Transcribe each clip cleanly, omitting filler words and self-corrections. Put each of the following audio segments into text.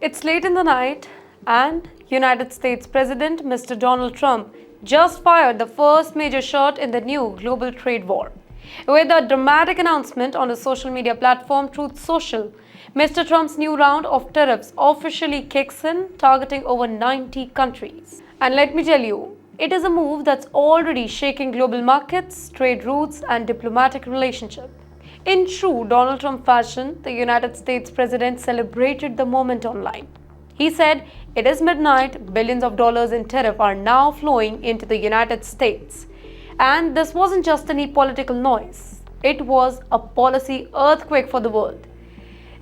It's late in the night, and United States President Mr. Donald Trump just fired the first major shot in the new global trade war. With a dramatic announcement on the social media platform Truth Social, Mr. Trump's new round of tariffs officially kicks in, targeting over 90 countries. And let me tell you, it is a move that's already shaking global markets, trade routes, and diplomatic relationships. In true Donald Trump fashion, the United States president celebrated the moment online. He said, "It is midnight, billions of dollars in tariff are now flowing into the United States." And this wasn't just any political noise, it was a policy earthquake for the world.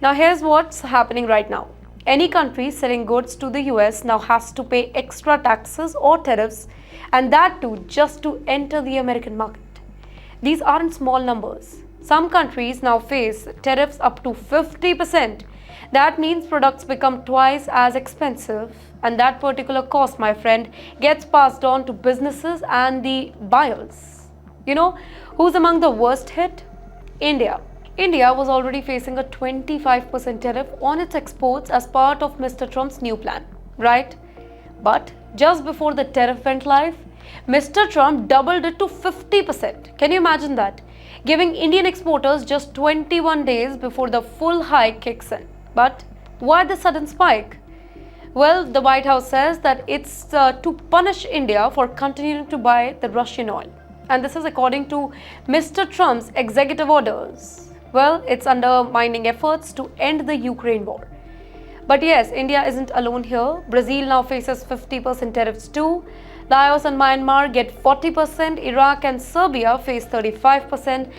Now, here's what's happening right now. Any country selling goods to the US now has to pay extra taxes or tariffs, and that too just to enter the American market. These aren't small numbers. Some countries now face tariffs up to 50%. That means products become twice as expensive, and that particular cost, my friend, gets passed on to businesses and the buyers. You know who's among the worst hit? India. India was already facing a 25% tariff on its exports as part of Mr. Trump's new plan, right? But just before the tariff went live, Mr. Trump doubled it to 50%. Can you imagine that? Giving Indian exporters just 21 days before the full hike kicks in. But why the sudden spike? Well, the White House says that it's to punish India for continuing to buy the Russian oil. And this is according to Mr. Trump's executive orders. Well, it's undermining efforts to end the Ukraine war. But yes, India isn't alone here. Brazil now faces 50% tariffs too. Laos and Myanmar get 40%, Iraq and Serbia face 35%,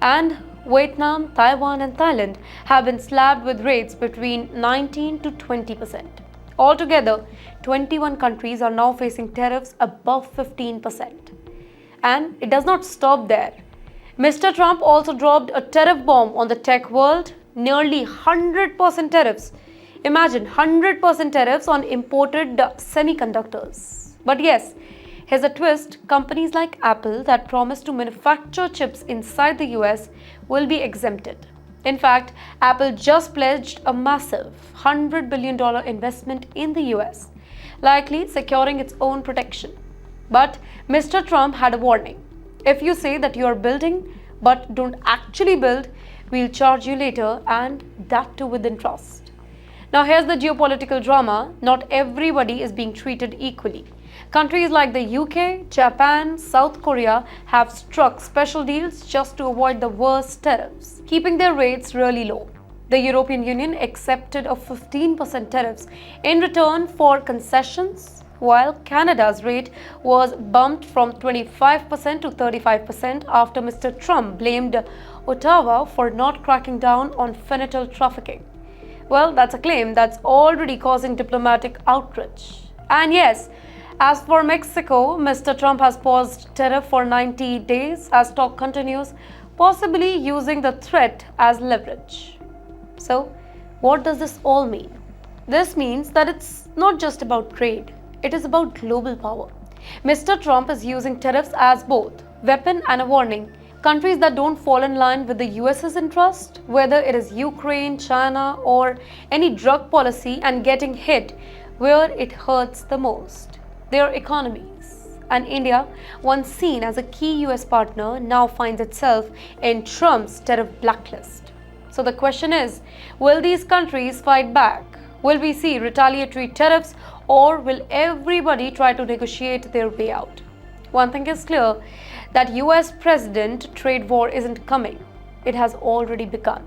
and Vietnam, Taiwan and Thailand have been slapped with rates between 19 to 20%. Altogether, 21 countries are now facing tariffs above 15%. And it does not stop there. Mr. Trump also dropped a tariff bomb on the tech world, nearly 100% tariffs. Imagine 100% tariffs on imported semiconductors. But yes, here's a twist. Companies like Apple that promise to manufacture chips inside the US will be exempted. In fact, Apple just pledged a massive $100 billion investment in the US, likely securing its own protection. But Mr. Trump had a warning. If you say that you are building but don't actually build, we'll charge you later, and that too with interest. Now here's the geopolitical drama. Not everybody is being treated equally. Countries like the UK, Japan, South Korea have struck special deals just to avoid the worst tariffs, keeping their rates really low. The European Union accepted a 15% tariffs in return for concessions, while Canada's rate was bumped from 25% to 35% after Mr. Trump blamed Ottawa for not cracking down on fentanyl trafficking. Well, that's a claim that's already causing diplomatic outrage. And yes, as for Mexico, Mr. Trump has paused tariff for 90 days as talk continues, possibly using the threat as leverage. So, what does this all mean? This means that it's not just about trade, it is about global power. Mr. Trump is using tariffs as both weapon and a warning. Countries that don't fall in line with the US's interest, whether it is Ukraine, China, or any drug policy, and getting hit where it hurts the most, their economies. And India, once seen as a key US partner, now finds itself in Trump's tariff blacklist. So the question is, will these countries fight back? Will we see retaliatory tariffs, or will everybody try to negotiate their way out? One thing is clear, that US president trade war isn't coming. It has already begun.